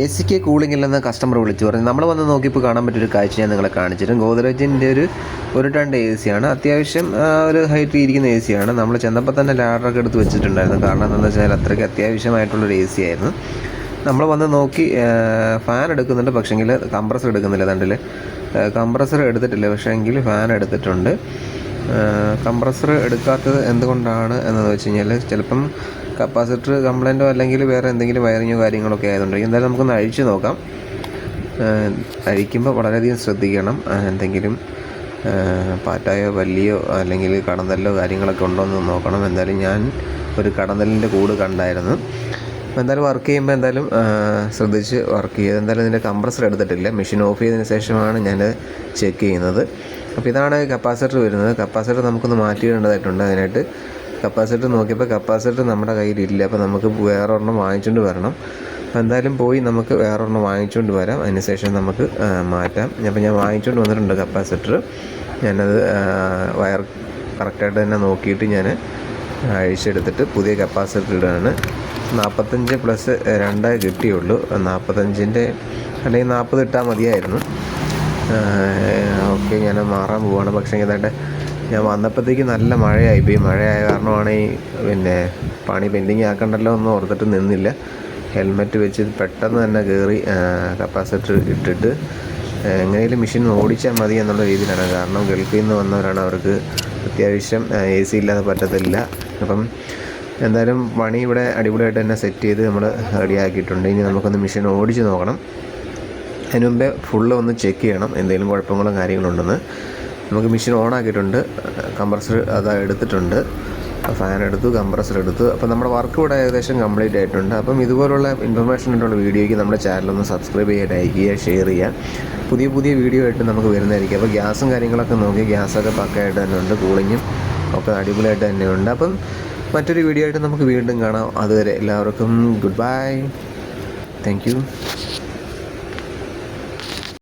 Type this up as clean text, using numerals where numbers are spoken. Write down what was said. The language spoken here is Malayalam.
എ സിക്ക് കൂളിംഗ് ഇല്ലെന്ന് കസ്റ്റമർ വിളിച്ചു പറഞ്ഞു. നമ്മൾ വന്ന് നോക്കിയപ്പോൾ കാണാൻ പറ്റിയൊരു കാഴ്ച ഞാൻ നിങ്ങളെ കാണിച്ചിട്ടും. ഗോദ്റേജിൻ്റെ ഒരു ടൺ എ സിയാണ്. അത്യാവശ്യം ഒരു ഹൈറ്റ് ഇരിക്കുന്ന എ സിയാണ്. നമ്മൾ ചെന്നപ്പോൾ തന്നെ ലാഡറൊക്കെ എടുത്ത് വെച്ചിട്ടുണ്ടായിരുന്നു. കാരണം എന്താണെന്ന് വെച്ചാൽ അത്രയ്ക്ക് അത്യാവശ്യമായിട്ടുള്ളൊരു എ സി ആയിരുന്നു. നമ്മൾ വന്ന് നോക്കി ഫാൻ എടുക്കുന്നുണ്ട്, പക്ഷേങ്കിൽ കംപ്രസർ എടുക്കുന്നില്ല. തണ്ടിൽ കംപ്രസർ എടുത്തിട്ടില്ല, പക്ഷേങ്കിൽ ഫാൻ എടുത്തിട്ടുണ്ട്. കംപ്രസർ എടുക്കാത്തത് എന്തുകൊണ്ടാണ് എന്ന് വെച്ച് കഴിഞ്ഞാൽ ചിലപ്പം കപ്പാസിറ്റർ കംപ്ലൈൻറ്റോ അല്ലെങ്കിൽ വേറെ എന്തെങ്കിലും വയറിങ്ങോ കാര്യങ്ങളൊക്കെ ആയതുകൊണ്ടായിരിക്കും. എന്തായാലും നമുക്കൊന്ന് അഴിച്ച് നോക്കാം. അഴിക്കുമ്പോൾ വളരെയധികം ശ്രദ്ധിക്കണം. എന്തെങ്കിലും പാറ്റായോ പല്ലിയോ അല്ലെങ്കിൽ കടന്തല്ലോ കാര്യങ്ങളൊക്കെ ഉണ്ടോ എന്ന് നോക്കണം. എന്തായാലും ഞാൻ ഒരു കടന്തലിൻ്റെ കൂട് കണ്ടായിരുന്നു. എന്തായാലും വർക്ക് ചെയ്യുമ്പോൾ എന്തായാലും ശ്രദ്ധിച്ച് വർക്ക് ചെയ്യുക. എന്തായാലും ഇതിൻ്റെ കംപ്രസർ എടുത്തിട്ടില്ല. മെഷീൻ ഓഫ് ചെയ്തതിന് ശേഷമാണ് ഞാൻ ചെക്ക് ചെയ്യുന്നത്. അപ്പോൾ ഇതാണ് കപ്പാസിറ്റർ വരുന്നത്. കപ്പാസിറ്റർ നമുക്കൊന്ന് മാറ്റിയിടേണ്ടതായിട്ടുണ്ട്. അതിനായിട്ട് കപ്പാസിറ്റർ നോക്കിയപ്പോൾ കപ്പാസിറ്റർ നമ്മുടെ കയ്യിലില്ല. അപ്പോൾ നമുക്ക് വേറെ ഒരെണ്ണം വാങ്ങിച്ചുകൊണ്ട് വരണം. അപ്പോൾ എന്തായാലും പോയി നമുക്ക് വേറെ ഒരെണ്ണം വാങ്ങിച്ചുകൊണ്ട് വരാം. അതിന് ശേഷം നമുക്ക് മാറ്റാം. അപ്പോൾ ഞാൻ വാങ്ങിച്ചുകൊണ്ട് വന്നിട്ടുണ്ട് കപ്പാസിറ്റർ. ഞാനത് വയർ കറക്റ്റായിട്ട് തന്നെ നോക്കിയിട്ട് ഞാൻ അഴിച്ചെടുത്തിട്ട് പുതിയ കപ്പാസിറ്റർ ഇടാണ്. 45+2 കിട്ടിയുള്ളൂ. 45 അല്ലെങ്കിൽ 40 ഇട്ടാൽ മതിയായിരുന്നു. ഓക്കെ, ഞാൻ മാറാൻ പോവുകയാണ്. പക്ഷേ ഇതായിട്ട് ഞാൻ വന്നപ്പോഴത്തേക്ക് നല്ല മഴയായിപ്പോയി. മഴയായ കാരണമാണ് ഈ പണി പെൻഡിങ് ആക്കണ്ടല്ലോ എന്ന് ഓർത്തിട്ട് നിന്നില്ല. ഹെൽമെറ്റ് വെച്ച് പെട്ടെന്ന് തന്നെ കയറി കപ്പാസിറ്റർ ഇട്ടിട്ട് എങ്ങനെയും മെഷീൻ ഓടിച്ചാൽ മതി എന്നുള്ള രീതിയിലാണ്. കാരണം ഗൾഫിൽ നിന്ന് വന്നവരാണ്, അവർക്ക് അത്യാവശ്യം എ സി ഇല്ലാതെ പറ്റത്തില്ല. അപ്പം എന്തായാലും പണി ഇവിടെ അടിപൊളിയായിട്ട് തന്നെ സെറ്റ് ചെയ്ത് നമ്മൾ റെഡിയാക്കിയിട്ടുണ്ട്. ഇനി നമുക്കൊന്ന് മെഷീൻ ഓടിച്ച് നോക്കണം. അതിന് മുമ്പേ ഫുള്ള് ഒന്ന് ചെക്ക് ചെയ്യണം എന്തെങ്കിലും കുഴപ്പങ്ങളും കാര്യങ്ങളുണ്ടെന്ന്. നമുക്ക് മെഷീൻ ഓൺ ആക്കിയിട്ടുണ്ട്. കംപ്രസർ അതാ എടുത്തിട്ടുണ്ട്. ഫാൻ എടുത്തു, കംപ്രസർ എടുത്തു. അപ്പോൾ നമ്മുടെ വർക്ക് ഇവിടെ ഏകദേശം കംപ്ലീറ്റ് ആയിട്ടുണ്ട്. അപ്പം ഇതുപോലുള്ള ഇൻഫർമേഷൻ ആയിട്ടുള്ള വീഡിയോയ്ക്ക് നമ്മുടെ ചാനലൊന്ന് സബ്സ്ക്രൈബ് ചെയ്യുക, ലൈക്ക് ചെയ്യുക, ഷെയർ ചെയ്യുക. പുതിയ വീഡിയോ ആയിട്ട് നമുക്ക് വരുന്നതായിരിക്കും. അപ്പോൾ ഗ്യാസും കാര്യങ്ങളൊക്കെ നോക്കി, ഗ്യാസൊക്കെ പക്കയായിട്ട് തന്നെ ഉണ്ട്, കൂളിങ്ങും ഒക്കെ അടിപൊളിയായിട്ട് തന്നെയുണ്ട്. അപ്പം മറ്റൊരു വീഡിയോ ആയിട്ട് നമുക്ക് വീണ്ടും കാണാം. അതുവരെ എല്ലാവർക്കും ഗുഡ് ബൈ. Thank you.